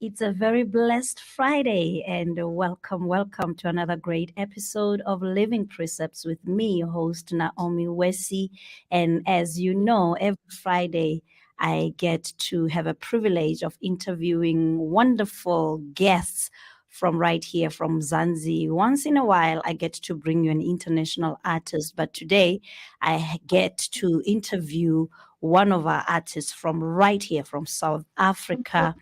It's a very blessed Friday, and welcome to another great episode of Living Precepts with me, your host NAOMI WESI. And as you know, every Friday I get to have a privilege of interviewing wonderful guests from right here from Zanzi. Once in a while, I get to bring you an international artist, but today I get to interview one of our artists from right here from South Africa,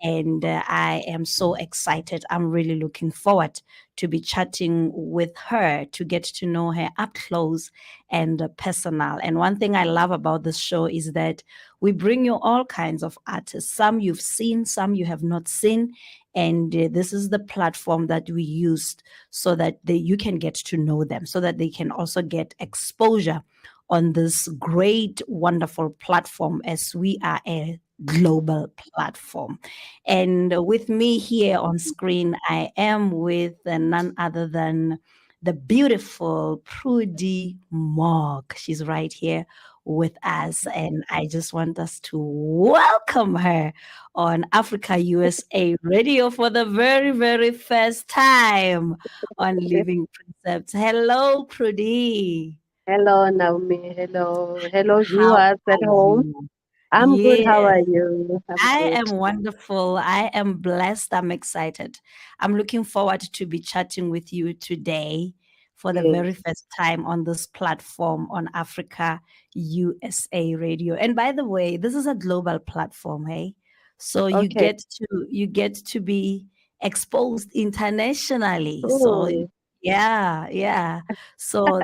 and I am so excited. I'm really looking forward to be chatting with her to get to know her up close and personal. And one thing I love about this show is that we bring you all kinds of artists. Some you've seen, some you have not seen. And this is the platform that we used so that you can get to know them, so that they can also get exposure on this great, wonderful platform as we are a global platform. And with me here on screen, I am with none other than the beautiful Prudeeh Mohk. She's right here with us, and I just want us to welcome her on Africa USA Radio for the very, very first time on Living Precepts. Hello, Prudeeh. Hello, Naomi. Hello, How viewers at are home. you? I'm good. How Yes. are you? I'm I good. am wonderful. I am blessed. I'm excited. I'm looking forward to be chatting with you today for the Yes. very first time on this platform on Africa USA Radio. And by the way, this is a global platform, hey? So Okay. you get to be exposed internationally. So Oh, yeah. So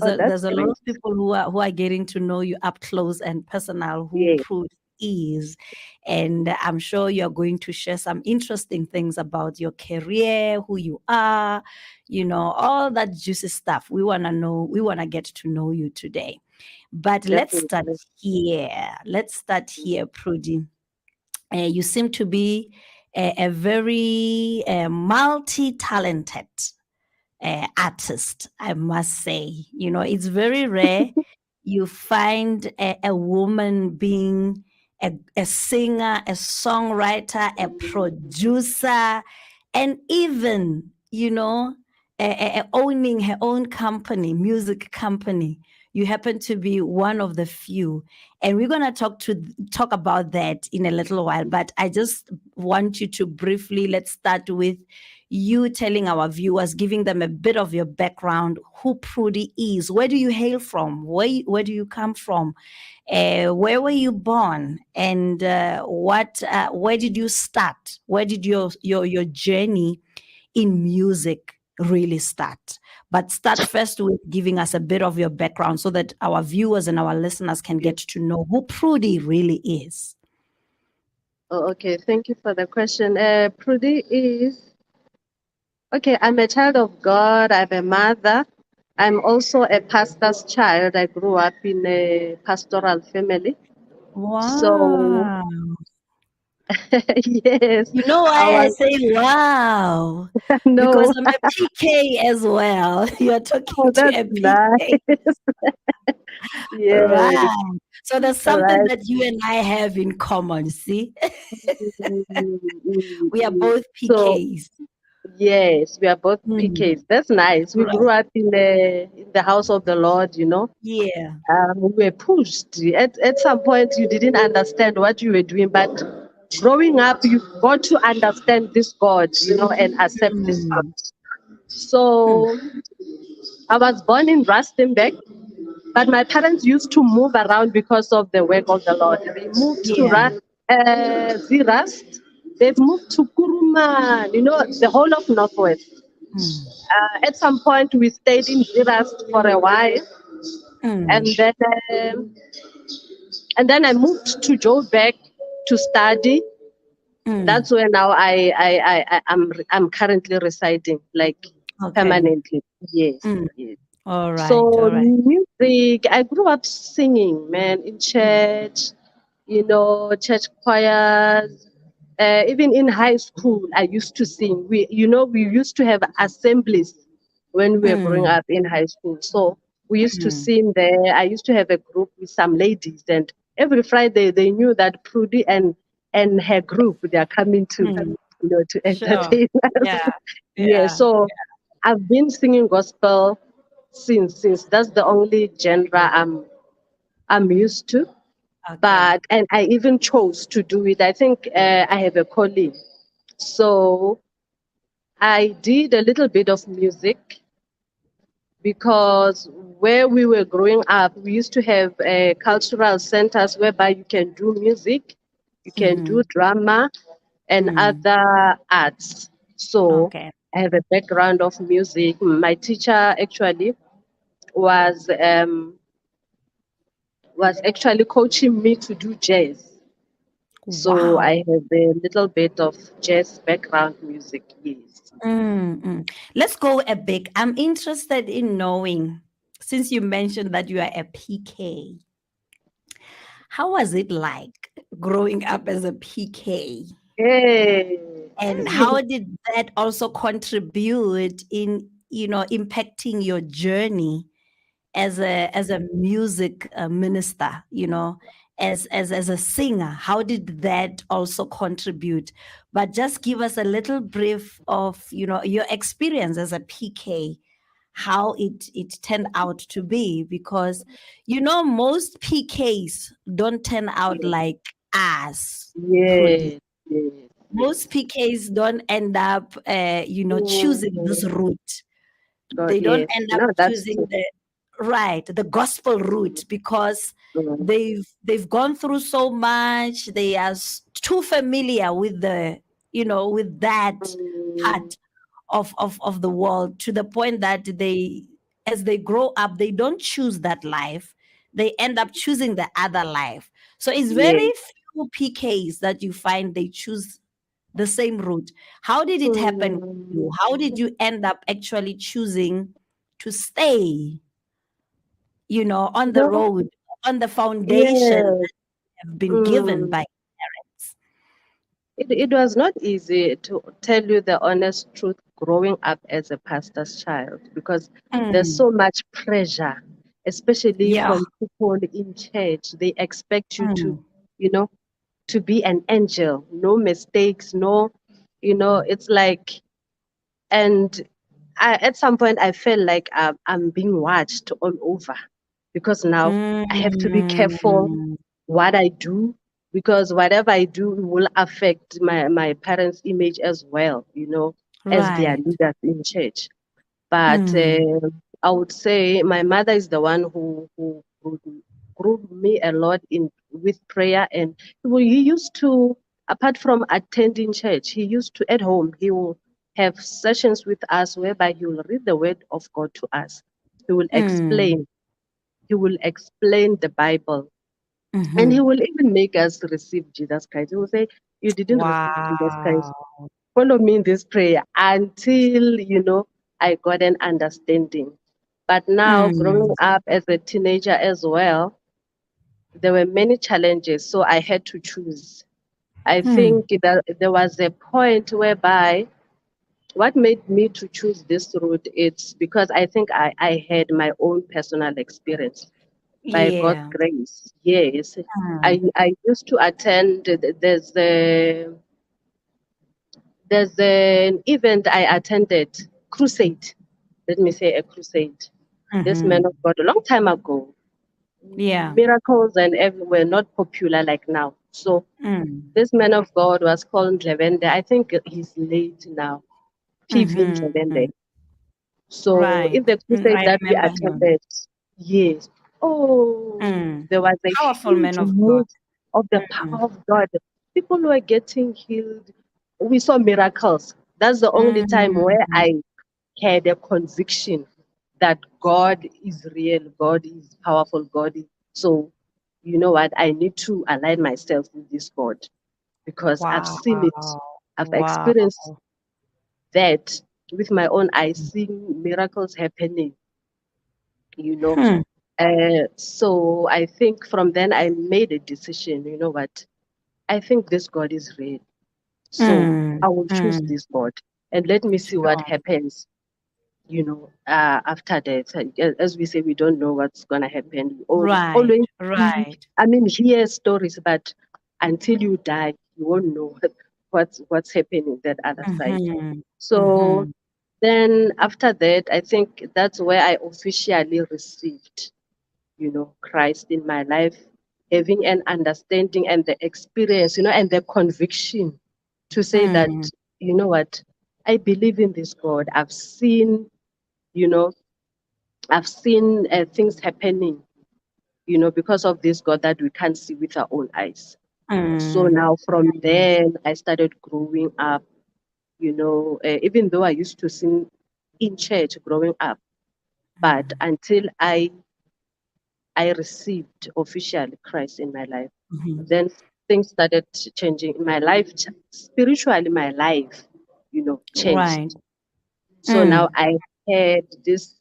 oh, that's there's a lot great. of people who are getting to know you up close and personal who Yes, prove is. And I'm sure you're going to share some interesting things about your career, who you are, all that juicy stuff. We want to know, we want to get to know you today. But let's start definitely. here. Let's start here, Prudy. You seem to be a very multi talented artist, I must say. It's very rare you find a woman being a singer, a songwriter, a producer, and even, owning her own company, music company. You happen to be one of the few. And we're going to talk about that in a little while. But I just want you to briefly, let's start with you telling our viewers, giving them a bit of your background, who Prudeeh is, where do you hail from, where do you come from, where were you born, and where did you start? Where did your journey in music really start? But start first with giving us a bit of your background so that our viewers and our listeners can Yes. get to know who Prudeeh really is. Oh, okay. Thank you for the question. Prudy is okay. I'm a child of God. I'm a mother. I'm also a pastor's child. I grew up in a pastoral family. So, Wow. yes, You know I why I was, say wow? Because no, I'm a PK as well. You're oh, talking to that's a nice. PK. Yes, Right. So there's something right. that you and I have in common. See, Mm, mm, we are mm. both So PKs. yes, we are both Mm, PKs. That's nice. We right. grew up in the house of the Lord, you know. Yeah. We were pushed. At some point, you didn't understand what you were doing, but growing up, you got to understand this God, you know, and accept this God. Mm, hmm, So I was born in Rustenburg, but my parents used to move around because of the work of the Lord. They moved to yeah. Zirast. They've moved to Kuruman, you know, the whole of Northwest. Mm, At some point, we stayed in Zirast for a while, and mm, then um, and then I moved to Joburg to study. mm. That's where now I'm currently residing, like Okay. permanently. Yes, Mm. yes. All right. So All right. music, I grew up singing, man, in church, you know, church choirs. Even in high school, I used to sing. We used to have assemblies when we were growing Mm, up in high school. So we used to mm, sing there. I used to have a group with some ladies, and every Friday they knew that Prudy and and her group, they are coming to, Mm. to Sure. entertain us. Yeah. Yeah, Yeah. so I've been singing gospel since that's the only genre I'm used to. Okay. But and I even chose to do it. I think I have a calling, so I did a little bit of music because where we were growing up, we used to have cultural centers whereby you can do music, you can do Mm-hmm. drama, and Mm. other arts. So Okay. I have a background of music. My teacher actually was was actually coaching me to do jazz. So Wow. I have a little bit of jazz background music, yes. Mm. Let's go a bit. I'm interested in knowing, since you mentioned that you are a PK, how was it like growing up as a PK? Hey. And how did that also contribute in, impacting your journey as a music minister, as a singer? How did that also contribute? But just give us a little brief of, your experience as a PK, how it turned out to be, because most PKs don't turn out like us, Prudeeh. Yes, yes, yes. Most PKs don't end up, choosing this Mm, route. God, They don't yes. end up No, that's choosing true. the gospel route, because Mm, they've gone through so much. They are too familiar with with that mm, part of the world, to the point that as they grow up, they don't choose that life. They end up choosing the other life. So it's very yes. few PKs that you find they choose the same route. How did it happen with you? Mm, How did you end up actually choosing to stay, on the no, road, on the foundation yes. that have been given Mm. by parents? It was not easy, to tell you the honest truth, growing up as a pastor's child, because there's Mm, so much pressure, especially yeah. from people in church. They expect you to, Mm, you know, to be an angel, no mistakes, no, it's like, and at some point I felt like I'm being watched all over, because now I have to be careful mm, what I do, because whatever I do will affect my parents' image as well, as their right. leaders in church. But Mm, I would say my mother is the one who grew me a lot in with prayer, and he used to, apart from attending church, he used to at home he will have sessions with us whereby he will read the word of God to us. He will mm, explain. He will explain the Bible, and he mhm. will even make us receive Jesus Christ. He will say, "You didn't receive Jesus Christ. Wow. Follow me in this prayer," until I got an understanding. But now, growing Mm, up as a teenager as well, there were many challenges, so I had to choose. I mm, think that there was a point whereby what made me to choose this route, it's because I think I had my own personal experience by God's yeah. grace. Yes, Mm, I used to attend. There's an event I attended, crusade. Let me say a crusade. This man mhm. of God, a long time ago, Yeah. miracles and everywhere not popular like now. So Mm, this man of God was called Levende. I think he's late now. PV mhm. Levende. So Right. in the crusade I that we remember him. attended, yes, oh, Mm. there was a Powerful huge man of God. move of the Mm, power of God. People were getting healed. We saw miracles. That's the only time where mm, I had a conviction that God is real, God is powerful, So, you know what? I need to align myself with this God, because I've wow. seen it, I've Wow. experienced that with my own eyes, seeing miracles happening, you know. Hmm. So I think from then I made a decision, you know what? I think this God is real. So Mm, I will choose mm. this God, and let me see what Sure. happens, after that. As we say, we don't know what's going to happen. You Right. always see, Right. I mean, hear stories, but until you die, you won't know what's happening that other side. Mhm. So Mhm. then after that, I think that's where I officially received, Christ in my life, having an understanding and the experience, and the conviction to say that, Mm. you know what, I believe in this God. You know, I've seen things happening, because of this God that we can't see with our own eyes. So Mm. now from then, I started growing up, even though I used to sing in church growing up, but Mm. until I received officially Christ in my life, Mhm. then things started changing in my life. Spiritually, my life, Right. changed. So now Mm. had this,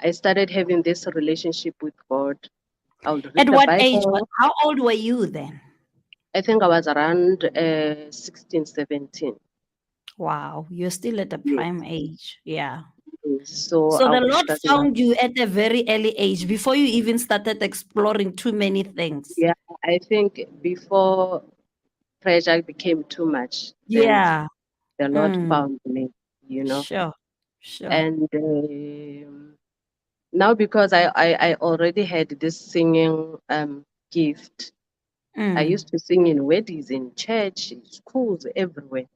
I started having this relationship with God. I would read At the what age? Bible. How old were you then? I think I was around 16, 17. Wow, you're still at the Yes. prime age. Yeah. So So I the would Lord start now. found you at a very early age before you even started exploring too many things. Yeah, I think before pressure became too much, then Yeah. the Lord Mm. found me, you know. Sure. Sure. And now because I already had this singing gift, I Mm. used to sing in weddings, in church, in schools, everywhere.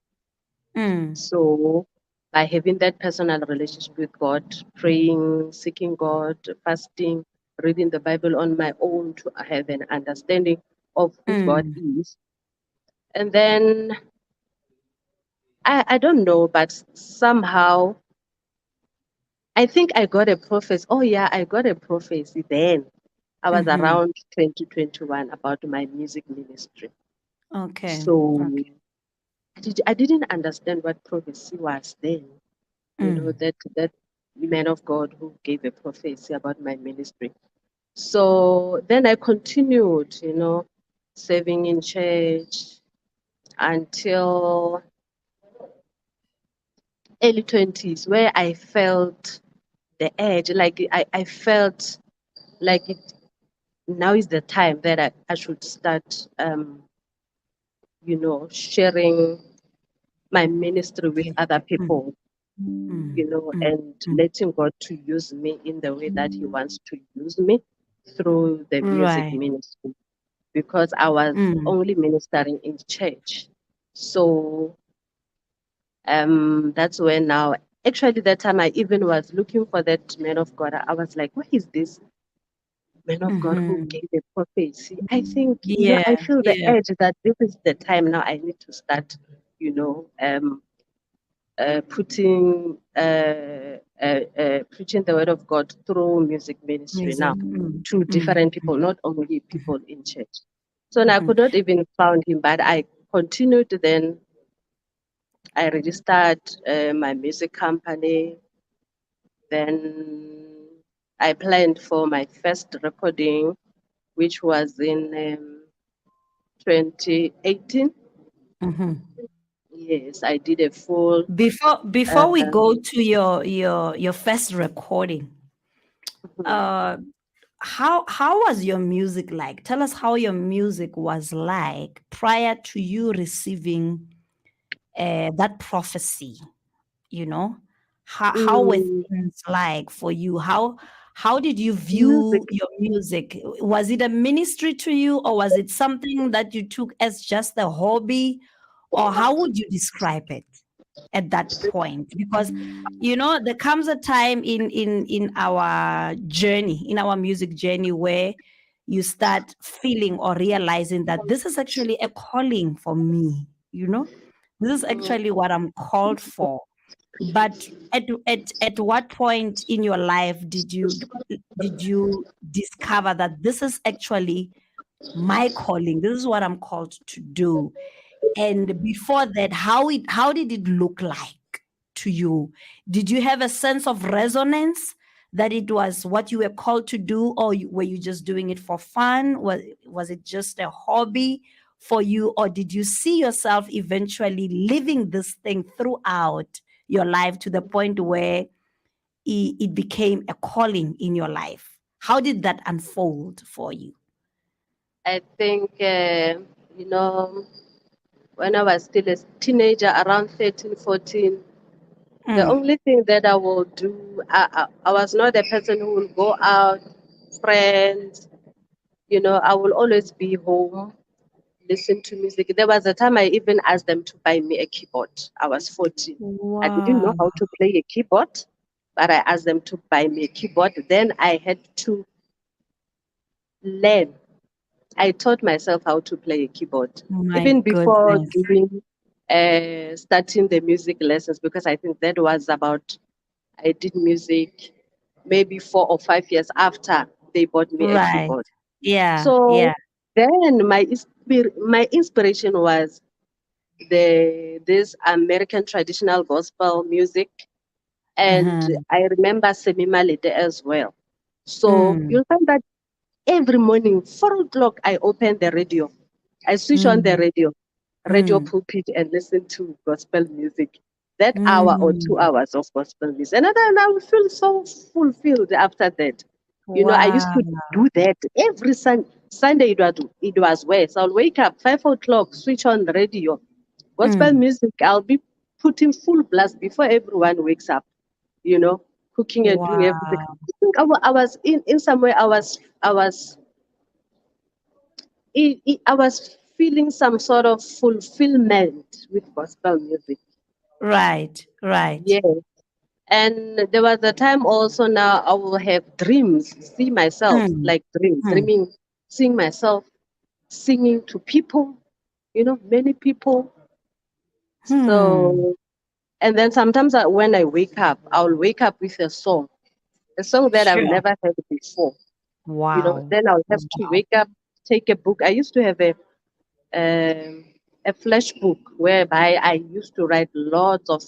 Mm. So by having that personal relationship with God, praying, seeking God, fasting, reading the Bible on my own to have an understanding of who God Mm. is. And then I don't know, but somehow I think I got a prophecy. Oh yeah, I got a prophecy then. I was Mhm. around 2021 about my music ministry. Okay. So Okay. I didn't understand what prophecy was then. Mm. That man of God who gave a prophecy about my ministry. So then I continued, serving in church until early 20s, where I felt the edge, like I felt like it now is the time that I should start, sharing my ministry with Okay. other Mm. people, Mm. Mm. and Mm. letting God to use me in the way that He wants to use me through the music Right. ministry, because I was Mm. only ministering in church. So that's when now, actually, that time I even was looking for that man of God. I was like, where is this man of God who Mhm. gave the prophecy? I think, Yeah. I feel the Yeah. edge that this is the time now I need to start, preaching the word of God through music ministry Music. now Mm. to Mm. different people, not only Mhm. people in church. So now I Mhm. could not even found him, but I continued. Then I registered my music company. Then I planned for my first recording, which was in 2018. Mhm. Yes, I did a full. Before we Uh, go to your first recording, uh, how was your music like? Tell us how your music was like prior to you receiving that prophecy. You know, how were mm, things like for you? How did you music. view your music? Was it a ministry to you, or was it something that you took as just a hobby, or how would you describe it at that point? Because there comes a time in our journey, in our music journey, where you start feeling or realizing that this is actually a calling for me. This is Mm, actually what I'm called for. But at what point in your life did you discover that this is actually my calling? This is what I'm called to do. And before that, how did it look like to you? Did you have a sense of resonance that it was what you were called to do, or were you just doing it for fun? Was it just a hobby for you, or did you see yourself eventually living this thing throughout your life to the point where it became a calling in your life? How did that unfold for you? I think, you know. when I was still a teenager, around 13, 14. The Mm. only thing that I will do, I was not a person who will go out, friends, I will always be home, listen to music. There was a time I even asked them to buy me a keyboard. I was 14. I didn't know Wow. how to play a keyboard, but I asked them to buy me a keyboard. Then I had to learn. I taught myself how to play a keyboard, My even before goodness. doing starting the music lessons, because I think that was about, I did music maybe 4 or 5 years after they bought me a Right. keyboard. Yeah. So Yeah. then my inspiration was this American traditional gospel music, and Uh-huh. I remember Semi Malete as well. So Mm. you'll find that every morning, 4 o'clock, I open the radio. I switch on the Mm. radio Mm. pulpit, and listen to gospel music. That hour or Mm. 2 hours of gospel music. And then I would feel so fulfilled after that. I used to Wow. do that every Sunday. It was where. So I'll wake up 5 o'clock, switch on the radio. Gospel Mm. music, I'll be putting full blast before everyone wakes up, you know, cooking and doing everything. Wow. I think I was in some way, I was feeling some sort of fulfillment with gospel music. Right. Right. Yes. And there was a time also, now I will have dreams, see myself Mm. like Mm. dreaming, seeing myself singing to people, many people. Hmm. So, and then sometimes when I wake up, I'll wake up with a song that I've Sure. never heard before. Wow. Then I'll have to Wow. wake up, take a book. I used to have um, a flash book whereby I used to write lots of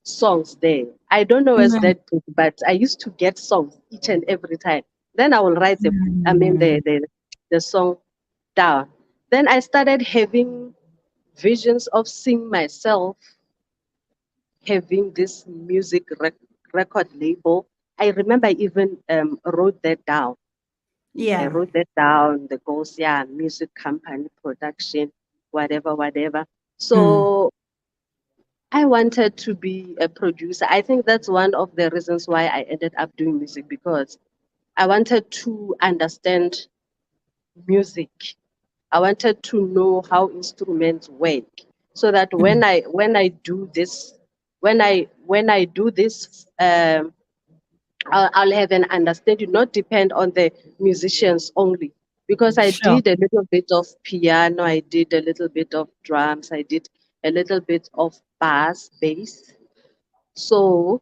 songs there. I don't know where's Mm. that book, but I used to get songs each and every time. Then I will write I mean Mm. the song down. Then I started having visions of seeing myself having this record label. I remember I even wrote that down. I Yeah. wrote that down, the goals, yeah, music company, production, whatever, whatever. Mm. So I wanted to be a producer. I think that's one of the reasons why I ended up doing music, because I wanted to understand music. I wanted to know how instruments work, so that Mm. when I do this, when I do this, I'll have an understanding, not depend on the musicians only. Because I Sure. did a little bit of piano, I did a little bit of drums, I did a little bit of bass. So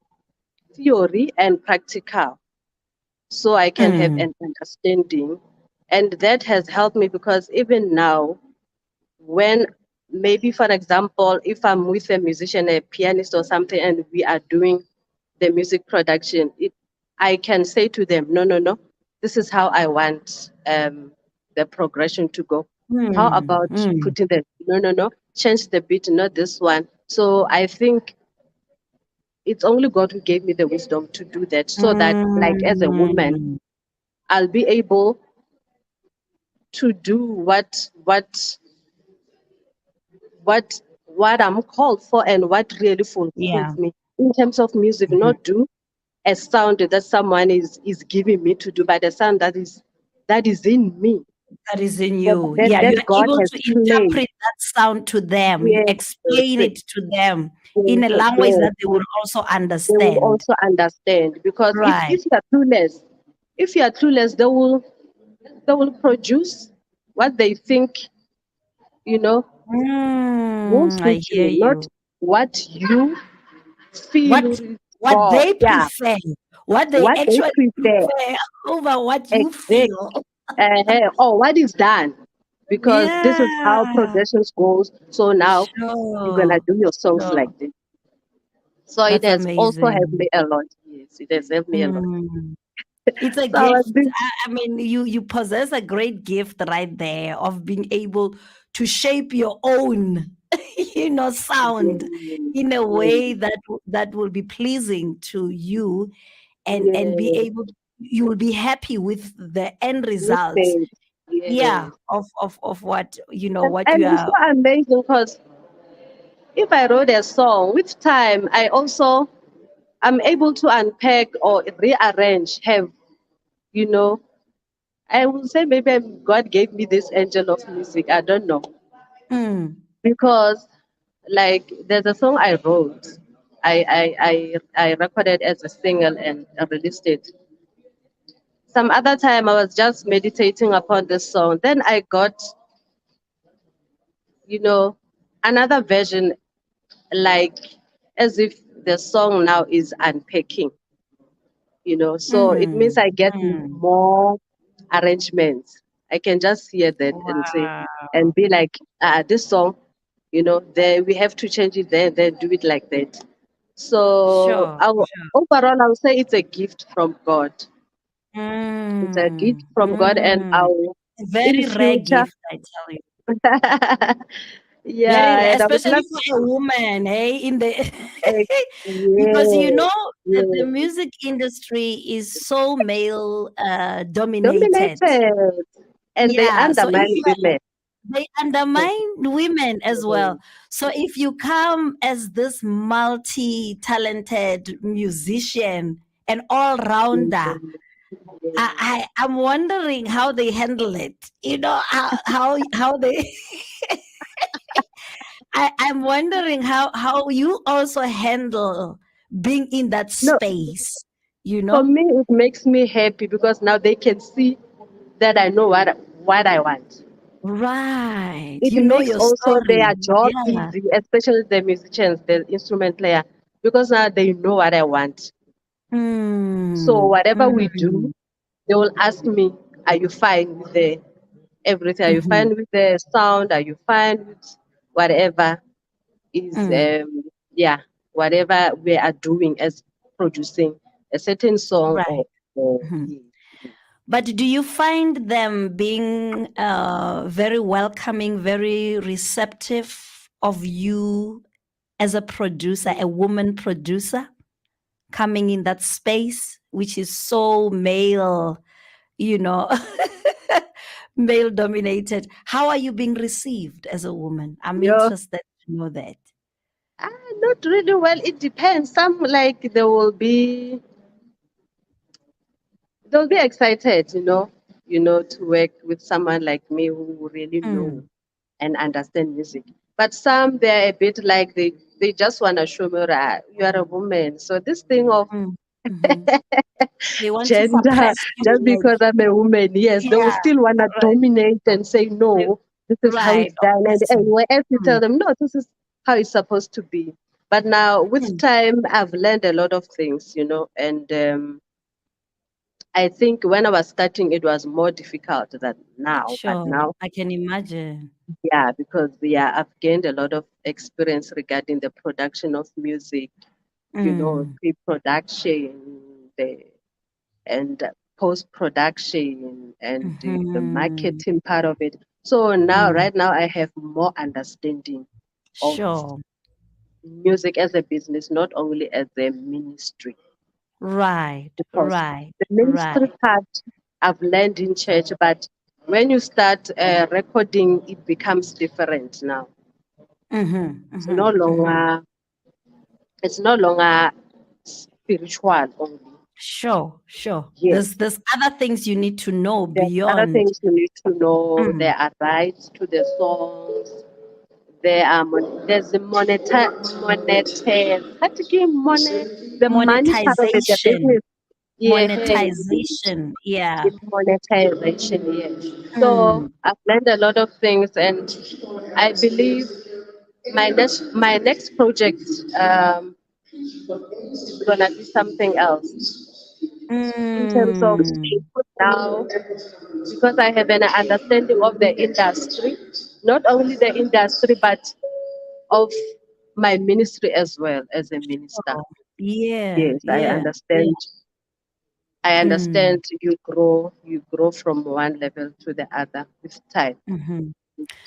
theory and practical, so I can have Mm. an understanding. And that has helped me, because even now, when maybe, for example, if I'm with a musician, a pianist or something, and we are doing the music production, I can say to them, no, no, no, this is how I want the progression to go. How Mm. about Mm. putting the, no, no, no, change the beat, not this one. So I think it's only God who gave me the wisdom to do that, so that, like, as a woman, Mm. I'll be able to do what I'm called for, and what really Yeah. fulfills me in terms of music. Mhm. Not do a sound that someone is giving me to do, but a sound that is in me, That is in that you. that, Yeah, that you're God able has to placed. interpret that sound to them. You Yes, explain it to them in a language yes, that they will also they will understand. also understand, because if Right. if you are clueless, they will produce what they think, you know, will Mm, I suit hear you, not you. what you feel What is what God. they Yeah, prefer, what they what they actually prefer, prefer over what you exact, feel. or what is done, because this is how Yeah, progressions goes. So now you're gonna sure, do your songs sure. like this. So it That's has also helped amazing. me a lot. Yes, it has helped me a lot. Mm. It's a So I was gift. doing, I mean, you possess a great gift right there of being able to shape your own, sound in a way yes, that will be pleasing to you, and be yes, able, you will be happy with the end result. yes, Yeah, yes. of what And you it's so are. amazing, because if I wrote a song, with time, I'm able to unpack or rearrange, you know, I will say maybe God gave me this angel of music. I don't know. Mm. Because like there's a song I wrote. I recorded as a single and released it. Some other time I was just meditating upon this song. Then I got, you know, another version, like as if the song now is unpacking, so it means Mm. I get Mm. more arrangements. I can just hear that and say and Wow. be like, this song, there we have to change it there, then do it like that. So Sure. Sure. overall, I would say it's a gift from God. It's a gift Mm. from God, and Mm. in Very rare future, gift, I tell you. Very yeah, rare, and I would especially love, for a woman, hey, in the because yes, the yes, music industry is so male dominated. dominated, and they Yeah. So if undermine you are women. they undermine women as well. Mhm. So if you come as this multi-talented musician and all-rounder, Mhm. I'm wondering how they handle it. How they I'm wondering how you also handle being in that No, space, for me, it makes me happy because now they can see that I know what I want. Right. It You know makes your also story. their job Yeah. easy, especially the musicians, the instrument player, because now they know what I want. So Mm, whatever we do, mm, they will ask me, "Are you fine with the everything? Are you mhm, fine with the sound? Are you fine with whatever is mm. yeah, whatever we are doing as producing a certain song Right. or Mhm. yeah." But do you find them being very welcoming, very receptive of you as a producer, a woman producer, coming in that space, which is so male, you know, male dominated? How are you being received as a woman? I'm Yeah. interested to know that. Not really well. It depends. Some like they'll be excited, to work with someone like me who really know Mm, and understand music. But some they're a bit like they just want to show me that you are a woman. So this thing of mm, mhm. They want to gender, suppress you, just like, because I'm a woman, yes, they will yeah, still want to right. dominate and say They- no, this is how right, it's done. And oppressing. whereas you tell Mm, them no, this is how it's supposed to be. But now with mm. time, I've learned a lot of things, and I think when I was starting, it was more difficult than now. But Sure, now, I can imagine. yeah, because I've gained a lot of experience regarding the production of music, Mm, pre-production, and post-production, and the mhm. marketing part of it. So now, Mm, right now, I have more understanding of sure. music as a business, not only as a ministry. Right, Because right, the ministry right. part I've learned in church, but when you start recording, it becomes different now. Mhm, It's no mhm, mhm. longer it's no longer spiritual only. Sure, sure. Yes, There's other things you need to know there's other beyond. things you need to know. Mm. There are rights to the songs. There's the how to give money, the money part of it, the Monetization, business. Yeah, monetization. Yeah. in monetization. Yes. So Mm, I've learned a lot of things, and I believe my next project is gonna be something else in terms of staying mm. put now, because I have an understanding of the industry, not only the industry but of my ministry as well as a minister. Sure. Yeah, Yes, I yeah, yeah. understand. I Mm, understand you grow from one level to the other with time. mhm.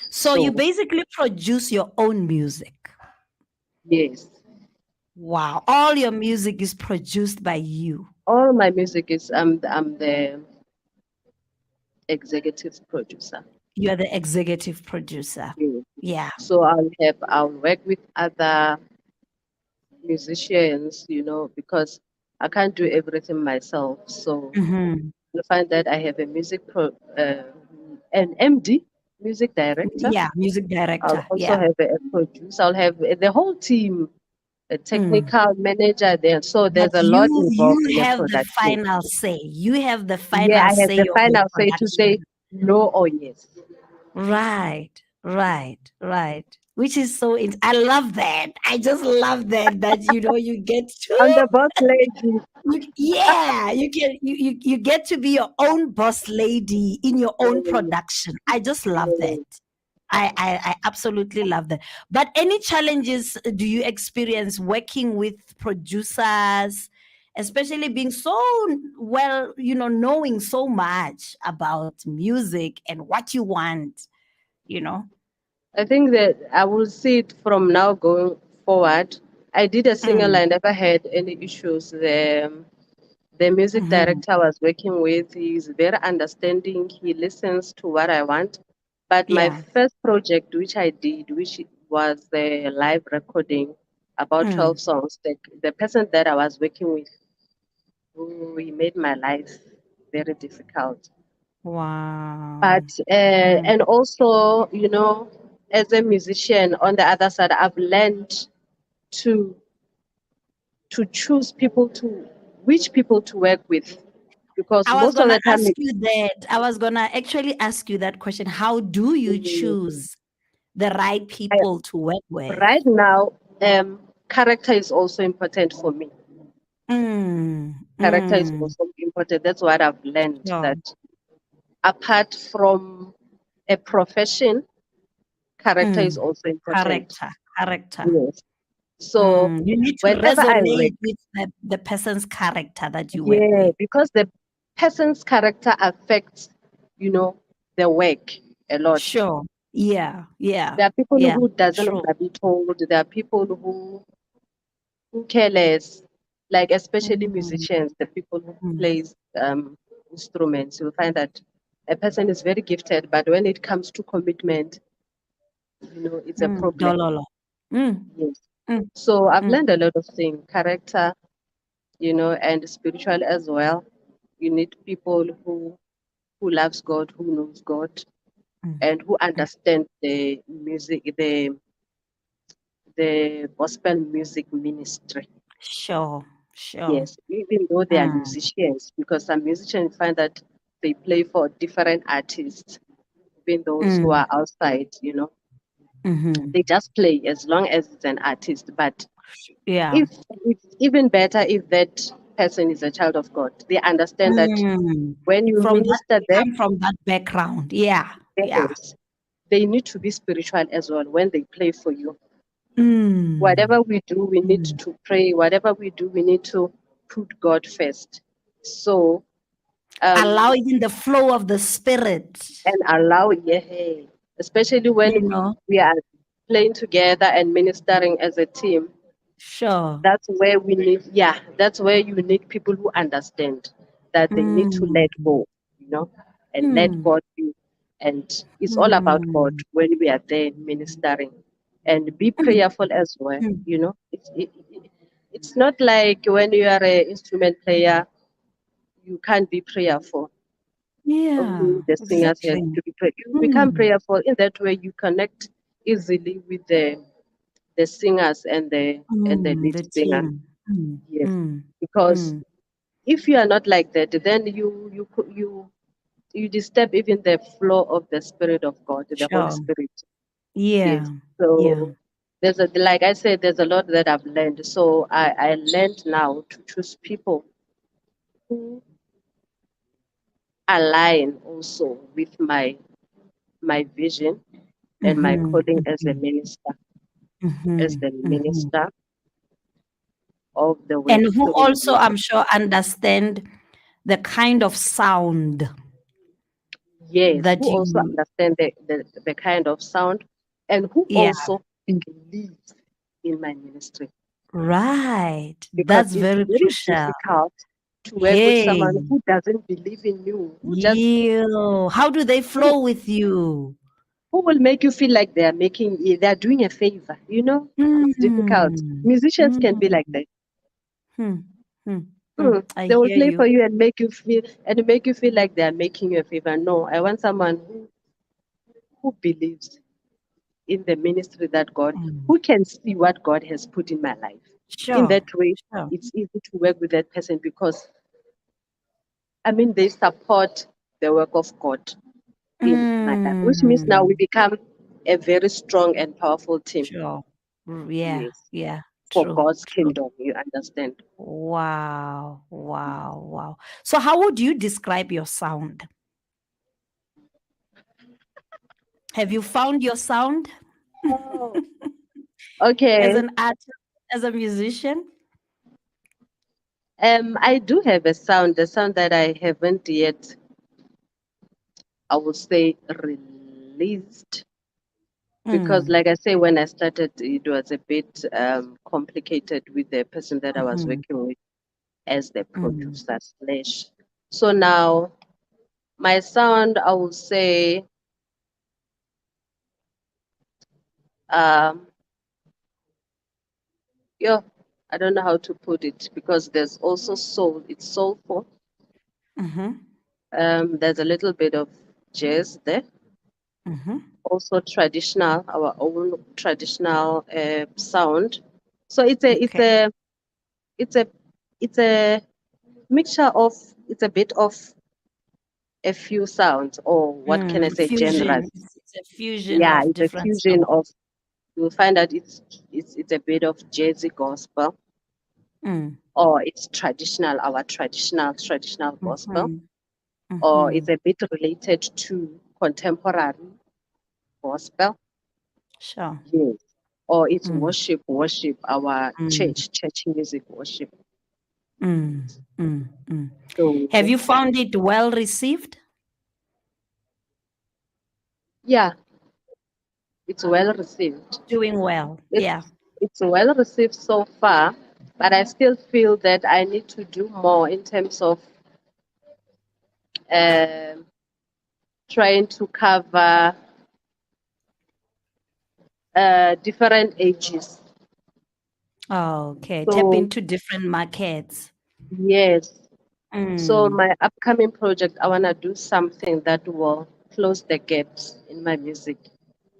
So you So basically produce your own music. yes, Wow. All your music is produced by you. all my music is I'm the executive producer. You're the executive producer. Yes. Yeah. So I'll work with other musicians, because I can't do everything myself. So Mm-hmm. you'll find that I have an MD, music director. Yeah, music I'll director. also Yeah. have a producer. I'll have the whole team, a Mm. technical manager there. So But there's a lot you involved in a have the production. final say. You have the Yeah, final I have say the of the final say to say production. no or yes. Right, right, right. Which is so I love that. I just love that you get I'm to the boss lady. yeah, you get to be your own boss lady in your own Mm, production. I just love that. mm. I absolutely love that. But any challenges do you experience working with producers, especially being so well, knowing so much about music and what you want, you know? I think that I will see it from now going forward. I did a single, Mm, I never had any issues. The music mhm. director I was working with, he's very understanding. He listens to what I want. But my Yeah. first project, which I did, which was the live recording, about Mm. 12 songs, the person that I was working with, who he made my life very difficult. Wow. But Mm. and also, as a musician, on the other side, I've learned to choose which people to work with, because I was most of gonna the time, ask you that. I was gonna actually ask you that question. How do you mm, choose the right I, people to work with? right now, character is also important for me. Mm, Character is mm, also important. That's what I've learned, sure. that apart from a profession, character is Mm. also important. Character, character. Yes. So You need to whenever I work, resonate with the person's character that you work yeah, with. because the person's character affects, you know, the work a lot. Sure. Yeah, yeah, There are people yeah. who doesn't want True. to be told. There are people who care less, like especially Mm, musicians, the people who mm, plays instruments. You'll find that a person is very gifted, but when it comes to commitment, it's a problem. dololo. Mm, Yes. mm, So I've mm, learned a lot of things, character, and spiritual as well. You need people who loves God, who knows God, mm, and who mm. understand the music, the gospel music ministry. Sure, sure. Yes, even though they are Mm, musicians, because some musicians find that they play for different artists, even those who mm, are outside, mhm. they just play as long as it's an artist. But Yeah. if it's even better if that person is a child of God, they understand that Mm. when you From that, minister they them, come from that background. Yeah, yeah. yes, they need to be spiritual as well when they play for you. Mm, Whatever we do, we need mm. to pray. Whatever we do, we need to put God first. So, um, Allowing the flow of the spirit, and allow, yeah, especially when you we know. we are playing together and ministering as a team. Sure. That's where you need people who understand that they need to Mm, let go, you know, and let mm, God be. And it's all about God mm, when we are there ministering. And be mm, prayerful as well, mm. It's not like when you are an instrument player, you can't be prayerful. Only Yeah, the singers have exactly. to be you become Mm, prayerful. In that way, you connect easily with the singers and the lead the singer. team. Mm, Yes, mm, because mm. if you are not like that, then you disturb even the flow of the Spirit of God, the Holy Sure. Spirit. Yes. Yeah, yeah. So like I said, there's a lot that I've learned. So I learned now to choose people who align also with my vision and my Mm-hmm, calling mm-hmm, as mm-hmm, the mm-hmm. minister of the word And who through also, music. I'm sure, understand the kind of sound Yes, that who also you, understand the kind of sound, and who yeah, also believes in my ministry, right. because That's it's very very crucial. difficult. to work with someone Hey, who doesn't believe in you, how do they who, flow with you? who will make you feel like they're doing a favor, you know? It's difficult. Mm, Musicians can be like mm, that. hmm, hmm, hmm. Mm. I They will hear play for you. you and make you feel like they are making you a favor. No, I want someone who believes in the ministry that Mm. who can see what God has put in my life. In Sure, that way, sure. it's easy to work with that person because I mean they support the work of God in my life, which means now we Mm, become a very strong and powerful team. sure. Yeah, Yes, yeah. for True, God's true. kingdom. You understand? Wow, wow, wow. So, how would you describe your sound? Have you found your sound Oh, as okay. an artist, as a musician? I do have a sound that I haven't yet, I would say, released because, Mm, like I say, when I started, it was a bit complicated with the person that I was mhm, working with as the mm, producer slash. So now my sound, I would say, um, yeah, I don't know how to put it because there's also soul. It's soulful. mhm, There's a little bit of jazz there. mhm. Also traditional, our own traditional sound. So Okay. it's a it's a mixture of it's a bit of a few sounds, or what can I say, Fusion. genres. It's a fusion Yeah, of it's a different fusion songs. of, you'll find that it's a bit of jazzy gospel, Mm, or it's traditional, our traditional gospel, mhm, or it's mhm. a bit related to contemporary gospel. Sure. Yes. Or it's Mm, worship, our mm, church music worship. mm, mm, mm. Have So you found it well received? yeah, it's well received. Doing well. Yeah. It's well received so far, but I still feel that I need to do more in terms of um trying to cover different ages. Okay. Tap So into different markets. yes, so Mm, my upcoming project, I want to do something that will close the gaps in my music,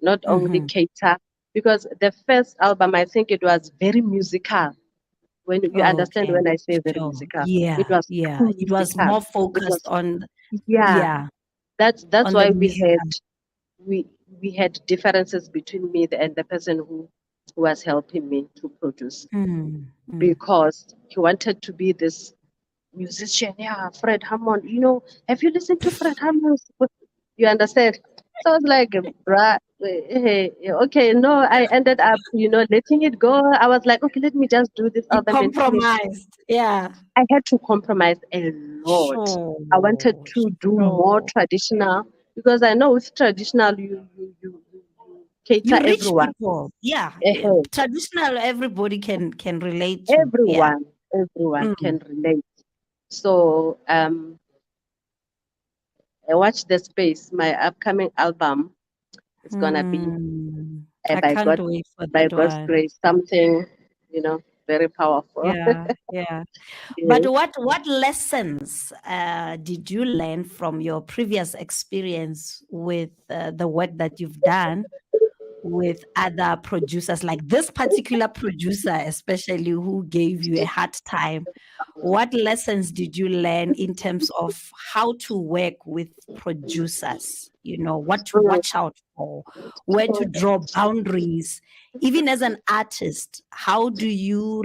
not only mm-hmm. cater, because the first album, I think it was very musical. When you understand Okay. when I say very Sure. musical, it Yeah. was Yeah. too It was musical. more It focused was, on, yeah, yeah, that's on the why musical. we we had differences between me and the person who was helping me to produce, Mm, mm. because he wanted to be this musician. Yeah, Fred Hammond. You know, have you listened to Fred Hammond? You understand? So I was like, bruh, okay, no, I ended up, letting it go. I was like, okay, let me just do this You album and finish. compromised. Yeah. I had to compromise a lot. Sure. I wanted to do more Sure. traditional because I know with traditional, you You cater reach everyone. people. Yeah. Eh, Traditional, everybody can relate to. Yeah. everyone Mm. can relate. So I watch the space. My upcoming album is gonna be I by can't wait for by that God's one. grace, something very powerful. Yeah, yeah. But Yes. what lessons did you learn from your previous experience with the work that you've done with other producers, like this particular producer, especially who gave you a hard time? What lessons did you learn in terms of how to work with producers? What to Mm. watch out for, where to draw boundaries. Even as an artist, how do you,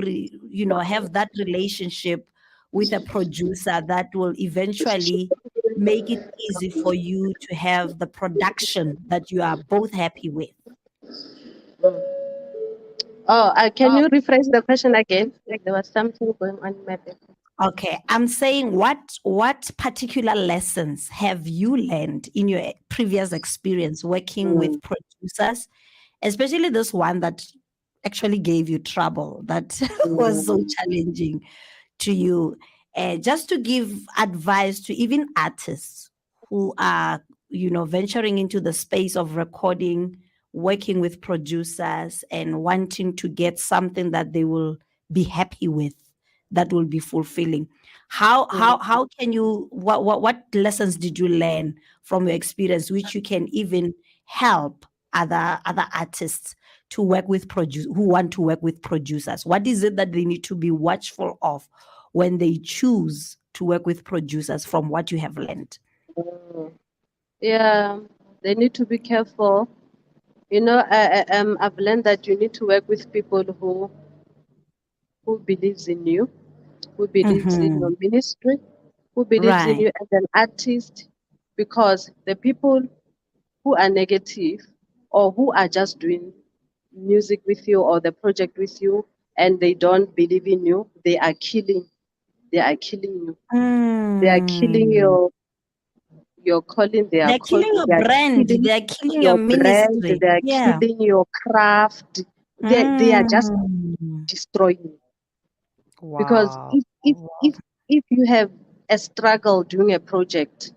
have that relationship with a producer that will eventually make it easy for you to have the production that you are both happy with? Oh, can you rephrase the question again? Like there was something going on in my back. Okay, I'm saying what particular lessons have you learned in your previous experience working Mm. with producers, especially this one that actually gave you trouble, that was so Mm. challenging to you? just to give advice to even artists who are, venturing into the space of recording, working with producers, and wanting to get something that they will be happy with, that will be fulfilling. How Mhm. how how can you, what lessons did you learn from your experience, which you can even help other artists to work with who want to work with producers? What is it that they need to be watchful of when they choose to work with producers, from what you have learned? Mm. Yeah, they need to be careful. I've learned that you need to work with people who believes in you, who believes in Mm-hmm. your ministry, who believes in Right. you as an artist, because the people who are negative or who are just doing music with you or the project with you and they don't believe in you, they are killing you. They are killing Mm. your calling, They're killing your they are brand. killing They're killing your your brand, ministry. they are Yeah. killing your craft. They are just Mm. destroying you. Because Wow. if you have a struggle doing a project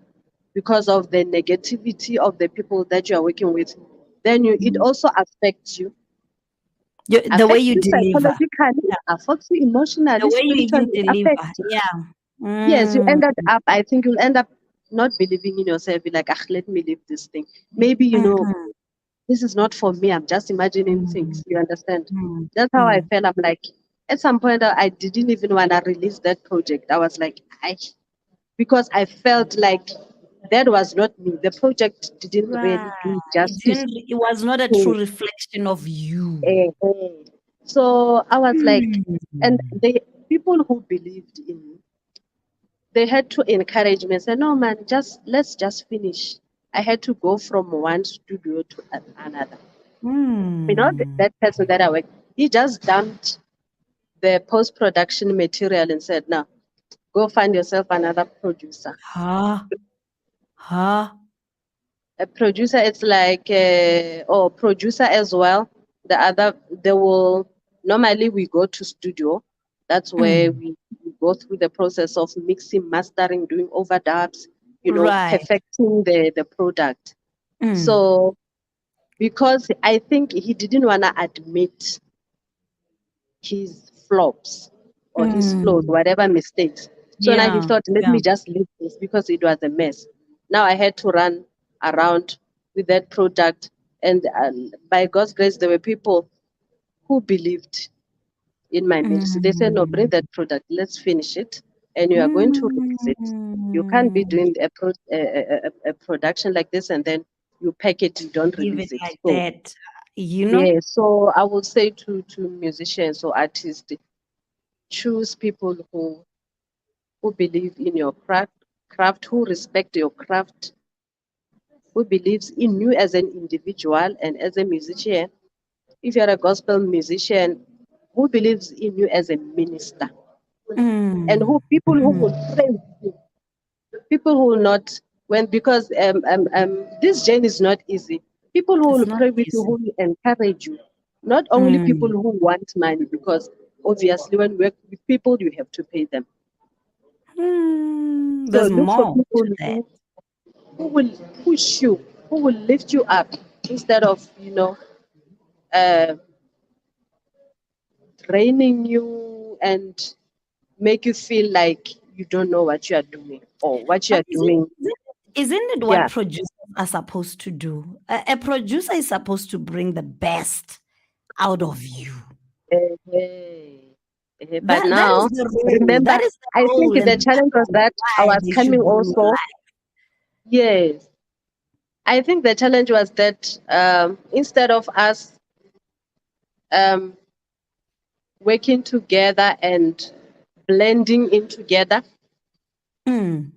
because of the negativity of the people that you are working with, then it Mm. also affects you, The way affects you you deliver. psychologically, Yeah. affects you The emotionally, way you spiritually, even it deliver. affects you. Yeah. Yes, you Mm. ended up, I think you'll end up not believing in yourself. Be like, ah, let me leave this thing. Maybe, Mm-hmm. this is not for me. I'm just imagining Mm. things. You understand? Mm. That's how I Mm. felt. I'm like, at some point, I didn't even want to release that project. I was like, because I felt like that was not me. The project didn't Right. really do It justice didn't. It was not a true to. reflection of you. So I was like, and Mm. the people who believed in me, they had to encourage me and say, no, man, let's just finish. I had to go from one studio to another. Mm. That person that I work, he just dumped the post production material and said, now go find yourself another producer. Huh? Huh? A producer, it's like, producer as well. They will, normally we go to studio. That's where Mm. we go through the process of mixing, mastering, doing overdubs, Right. perfecting the product. Mm. So because I think he didn't want to admit his flops or his flaws, Mm. whatever mistakes. So now he Yeah. thought, let Yeah. me just leave this because it was a mess. Now I had to run around with that product. And by God's grace, there were people who believed in my ministry. They said, no, bring Mm. that product, let's finish it. And you are going to release it. You can't be Mm. doing a production like this and then you pack it, you don't Leave release it it. like So, that. You know? yeah, so I would say to musicians or artists, choose people who believe in your craft, who respect your craft, who believes in you as an individual and as a musician. If you're a gospel musician, who believes in you as a minister, and Mm. who people who will Mm. pray with you, people who will not when because this journey is not easy. People who It's will not pray with you, easy. who will encourage you, not only people Mm. who want money, because obviously when you work with people, you have to pay them. Mm. So There's look for more people to that. who will push you, who will lift you up instead of, uh, draining you and make you feel like you don't know what you are doing or what you But are doing. isn't it what Yeah. producers are supposed to do? A producer is supposed to bring the best out of you. Eh, But That is now, the role. remember, That is the I think role and the the challenge was that I why was they coming should be in your also. life. Yes. I think the challenge was that instead of us um, working together and blending in together, Mm.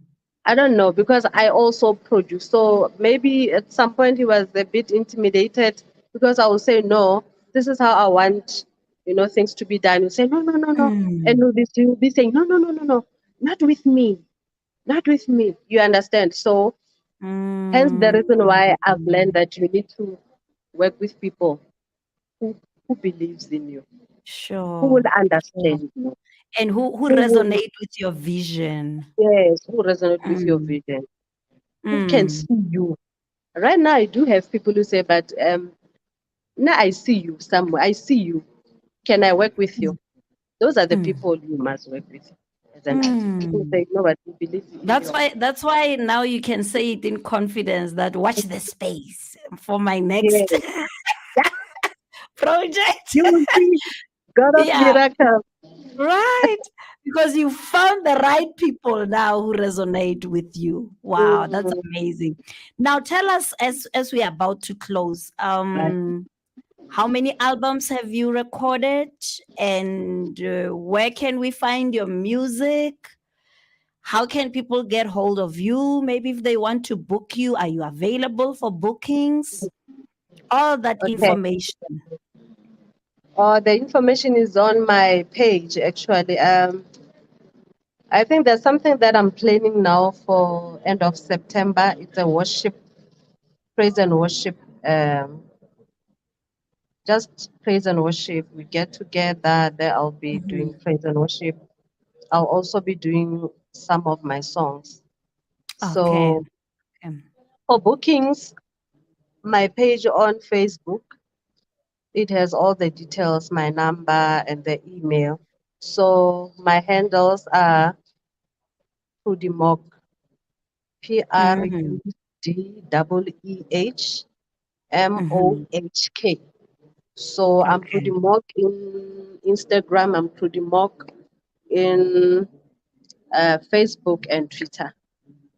I don't know, because I also produce. So maybe at some point he was a bit intimidated because I would say, no, this is how I want, things to be done. You say, no, no, no, no. And Mm. you'll be saying, no, no, no, no, no, not with me, not with me. You understand? So hence the Mm. reason why I've learned that you need to work with people who, who believes in you, who will Sure. Sure. understand you. And who who, resonate with your vision? yes, who resonate with your Mm, vision, who can mm, see you. Right now, I do have people who say, but now I see you somewhere. I see you. Can I work with you? Those are the mm, people you must work with as an artist. People mm. say, no, but we believe in That's you. why that's why now you can say it in confidence that watch the space for my next Yes. Yeah, project. you will see God of Yeah, miracles. right. Because you found the right people now who resonate with you. Wow, that's Mm, amazing. Now tell us as we are about to close, right. how many albums have you recorded and where can we find your music? How can people get hold of you? Maybe if they want to book you, are you available for bookings? All that Okay. information. The information is on my page, actually. I think there's something that I'm planning now for end of September. It's a worship, praise and worship. Just praise and worship. We get together. There I'll be doing Mhm. praise and worship. I'll also be doing some of my songs. Okay. So Okay. for bookings, my page on Facebook, it has all the details, my number and the email. So my handles are Prudeeh Mohk, Mhm. Mhm. PrudeehMohk. So I'm Okay. Prudeeh Mohk in Instagram. I'm Prudeeh Mohk in Facebook and Twitter.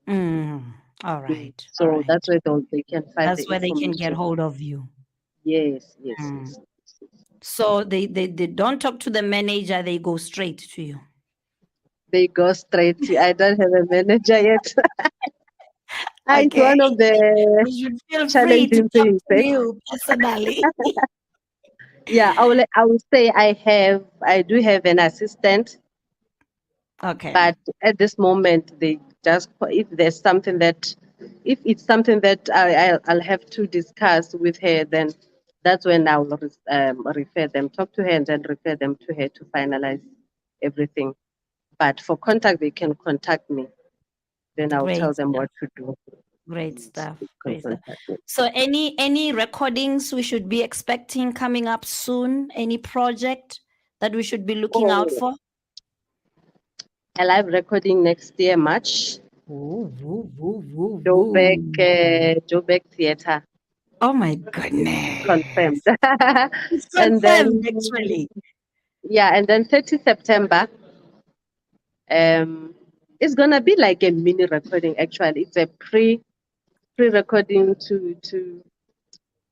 Mm. All Mm. right. All So right. that's where they can find the That's where they can get information. hold of you. Yes, yes, Mm. yes. So they don't talk to the manager, they go straight to you. They go straight. I don't have a manager yet. It's Okay. one of the You should feel free to challenging talk things. to you personally. Yeah, I will say I do have an assistant, Okay. but at this moment they just if it's something that I'll have to discuss with her, then that's when I'll refer them, talk to her, and then refer them to her to finalize everything. But for contact, they can contact me. Then I'll tell Great them stuff. what to do. Great stuff. They can Great stuff. contact me. So any recordings we should be expecting coming up soon? Any project that we should be looking out Oh, for? a live recording next year, March. Ooh, woo, woo, woo, Joburg, woo. Joburg Theatre, Oh my goodness. confirmed. It's And then, confirmed actually. yeah, and then 30 September, um, it's gonna be like a mini recording. Actually, it's a pre-recording to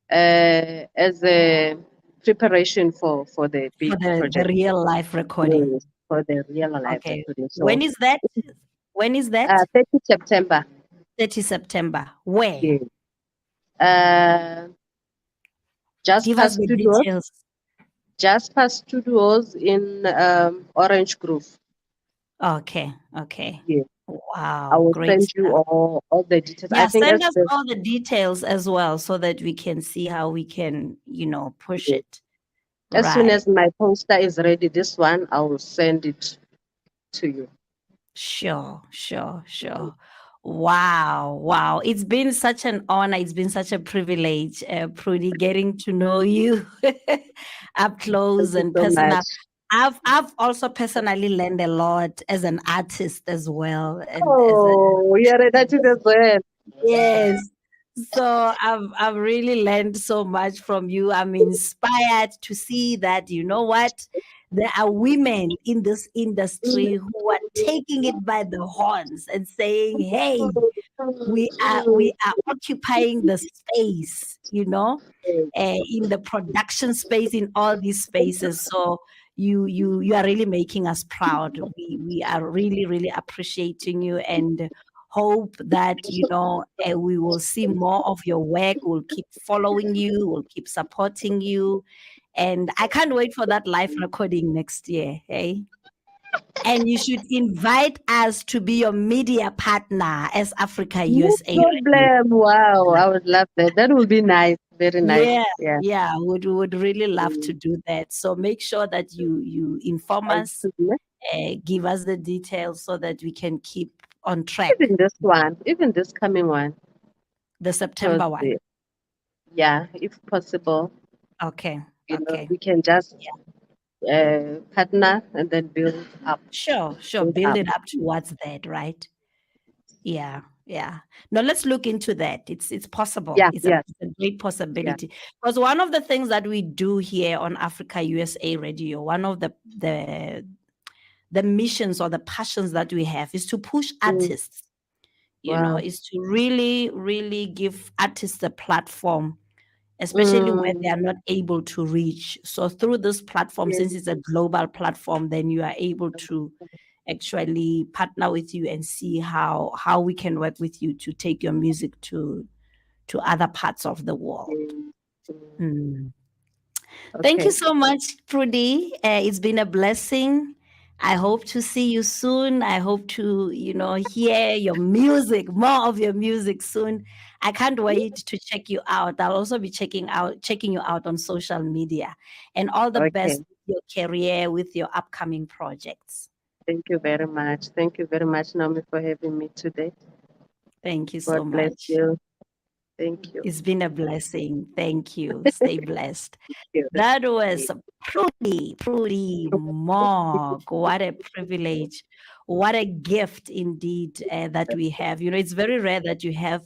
as a preparation for the For big the project. real life recording. Yes, for the real life Okay. recording. When So, is that? When is that? 30 September. 30 September. Where? Yeah. Uh, Give us Jasper the Studios. details. Jasper Studios in Orange Grove. Okay. Okay. Yeah. I Wow. will Great send you stuff. all the details. I Yeah, think send as us the all the details as well so that we can see how we can, push yeah. it. As soon Right. as my poster is ready, this one I will send it to you. Sure, sure, sure. Wow, wow. It's been such an honor. It's been such a privilege, Prudeeh, getting to know you up Thank close you and so much. personal. I've also personally learned a lot as an artist as well, and as a Oh, you're an artist as well. yes. So I've really learned so much from you. I'm inspired to see that you know what there are women in this industry who are taking it by the horns and saying, "Hey, we are occupying the space, in the production space, in all these spaces." So you are really making us proud. We are really really appreciating you and hope that we will see more of your work. We'll keep following you. We'll keep supporting you, and I can't wait for that live recording next year. Hey. And you should invite us to be your media partner as Africa No USA Radio. problem. Wow, I would love that. That would be nice. Very nice. Yeah, Yeah. yeah, would really love to Mm. do that. So make sure that you inform I us see. give us the details so that we can keep on track. Even this one, even this coming one, The because September one. yeah, if possible, Okay. Okay. we can just partner and then build up, Sure. build Build up. it up towards that, right? Yeah, yeah. No, let's look into that. It's possible. Yeah, yeah, It's a great yeah. possibility. Because one of the things that we do here on Africa USA Radio, one of the missions or the passions that we have is to push Mm, artists, wow. is to really, really give artists a platform, especially where they Mm, are not able to reach. So through this platform, yes. since it's a global platform, then you are able to actually partner with you and see how we can work with you to take your music to other parts of the world. Mm, mm. Mm. Thank you Okay. so much, Prudeeh. It's been a blessing. I hope to see you soon. I hope to, hear your music, more of your music soon. I can't wait to check you out. I'll also be checking you out on social media. And all the Okay. best with your career, with your upcoming projects. Thank you very much. Thank you very much, Naomi, for having me today. Thank you so God bless much. you. Thank you. It's been a blessing. Thank you. Stay blessed. Thank That you. was Prudeeh Mohk. What a privilege. What a gift indeed that we have. It's very rare that you have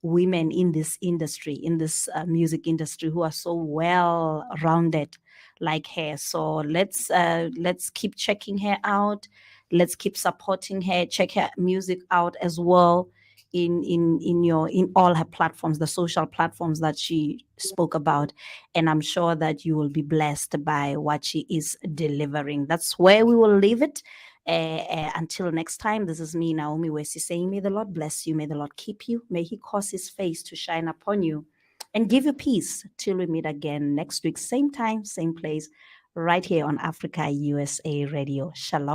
women in this industry, in this music industry, who are so well rounded like her. So let's keep checking her out. Let's keep supporting her. Check her music out as well in all her platforms, the social platforms that she spoke about. And I'm sure that you will be blessed by what she is delivering. That's where we will leave it. Until next time, this is me, Naomi Wesi, saying, may the Lord bless you, may the Lord keep you, may he cause his face to shine upon you and give you peace till we meet again next week, same time, same place, right here on Africa USA Radio. Shalom.